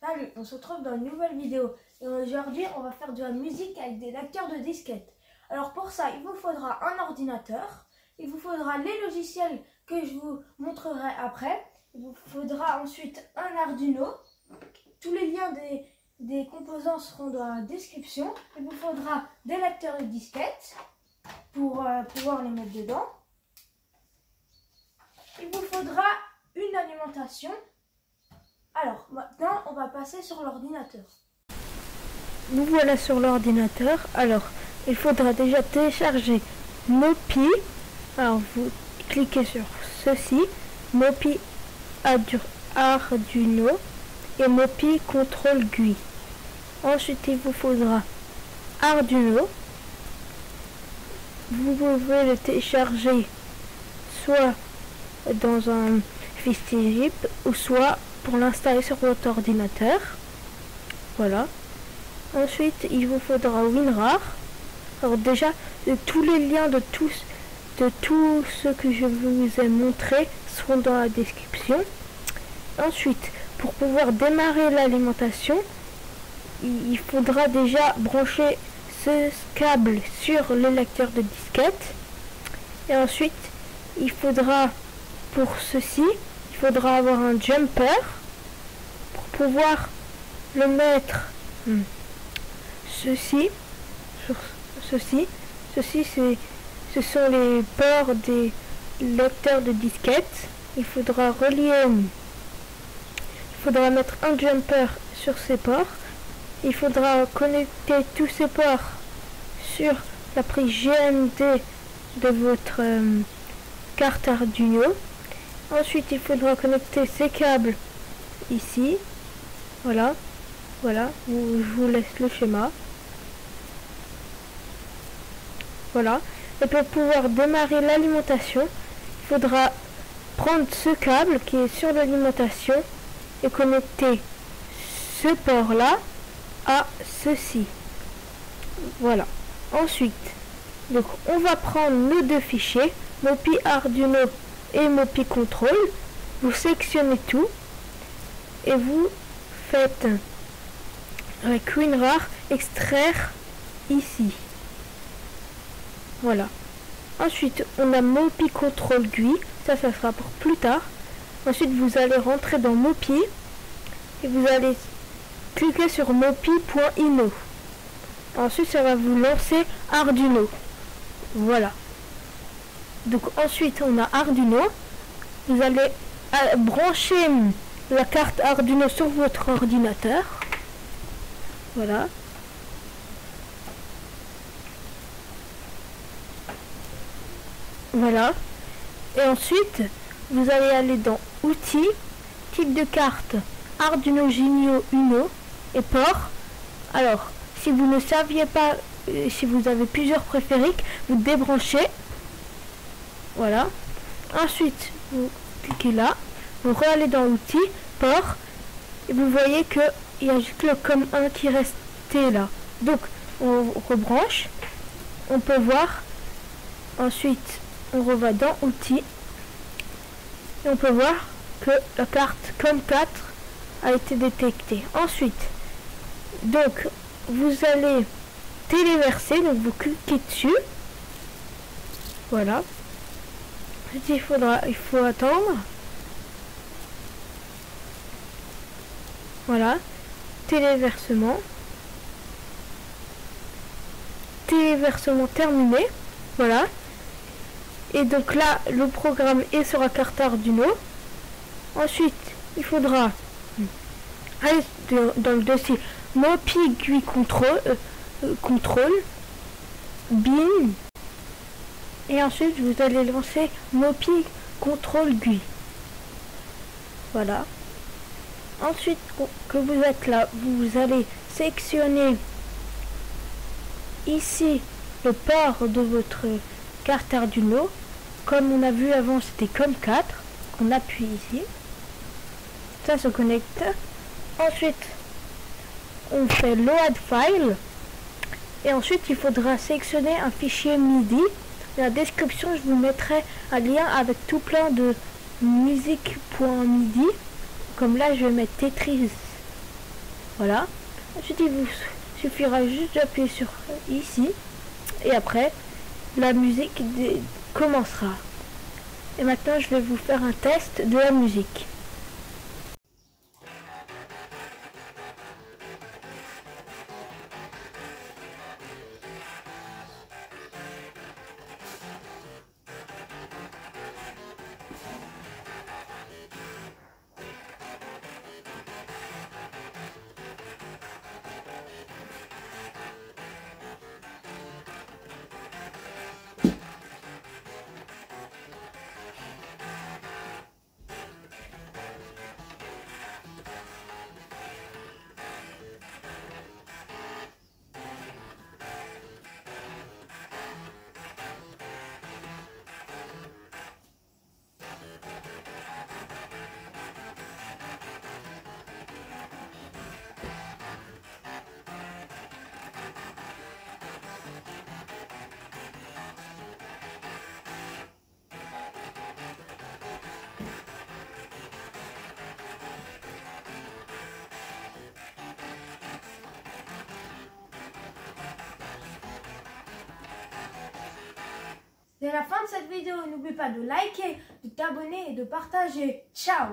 Salut, on se retrouve dans une nouvelle vidéo et aujourd'hui on va faire de la musique avec des lecteurs de disquettes. Alors pour ça il vous faudra un ordinateur, il vous faudra les logiciels que je vous montrerai après, il vous faudra ensuite un Arduino, tous les liens des composants seront dans la description, il vous faudra des lecteurs de disquettes pour pouvoir les mettre dedans, il vous faudra une alimentation. Alors, maintenant, on va passer sur l'ordinateur. Nous voilà sur l'ordinateur. Alors, il faudra déjà télécharger Mopi. Alors, vous cliquez sur ceci. Mopi Arduino et Mopi Control GUI. Ensuite, il vous faudra Arduino. Vous pouvez le télécharger soit dans un fichier zip ou soit pour l'installer sur votre ordinateur. Voilà. Ensuite, il vous faudra WinRAR. Alors déjà, tous les liens de tout ce que je vous ai montré seront dans la description. Ensuite, pour pouvoir démarrer l'alimentation, il faudra déjà brancher ce câble sur le lecteur de disquette. Et ensuite, il faudra pour ceci, il faudra avoir un jumper pour pouvoir le mettre ceci sur ceci. Ce sont les ports des lecteurs de disquettes. Il faudra mettre un jumper sur ces ports. Il faudra connecter tous ces ports sur la prise GND de votre carte Arduino. Ensuite, il faudra connecter ces câbles ici. Voilà. Voilà. Je vous laisse le schéma. Voilà. Et pour pouvoir démarrer l'alimentation, il faudra prendre ce câble qui est sur l'alimentation et connecter ce port-là à ceci. Voilà. Ensuite, donc on va prendre nos deux fichiers, Mopi Arduino et Mopi Control. Vous sélectionnez tout et vous faites avec WinRAR extraire ici. Voilà. Ensuite, on a Mopi Control GUI. Ça sera pour plus tard. Ensuite, vous allez rentrer dans Mopi et vous allez cliquer sur mopi.ino. Ensuite, ça va vous lancer Arduino. Voilà. Donc ensuite on a Arduino. Vous allez brancher la carte Arduino sur votre ordinateur. Voilà. Voilà. Et ensuite vous allez aller dans Outils, type de carte Arduino Genio Uno et port. Alors si vous ne saviez pas, si vous avez plusieurs préfériques, vous débranchez. Voilà. Ensuite, vous cliquez là, vous allez dans Outils, Port, et vous voyez que il y a juste le COM1 qui restait là. Donc, on rebranche, on peut voir. Ensuite, on reva dans Outils, et on peut voir que la carte COM4 a été détectée. Ensuite, donc, vous allez téléverser, donc vous cliquez dessus. Voilà. Il faut attendre. Voilà. Téléversement. Téléversement terminé. Voilà. Et donc là, le programme est sur la carte Arduino. Ensuite, il faudra aller dans le dossier Mopi GUI Control, bin. Et ensuite, vous allez lancer Mopi Control GUI. Voilà. Ensuite, que vous êtes là, vous allez sélectionner ici le port de votre carte Arduino. Comme on a vu avant, c'était COM4. On appuie ici. Ça se connecte. Ensuite, on fait Load File. Et ensuite, il faudra sélectionner un fichier MIDI Dans la description, je vous mettrai un lien avec tout plein de musique.midi. Comme là, je vais mettre Tetris. Voilà. Ensuite, il vous suffira juste d'appuyer sur ici. Et après, la musique commencera. Et maintenant, je vais vous faire un test de la musique. C'est la fin de cette vidéo. N'oublie pas de liker, de t'abonner et de partager. Ciao!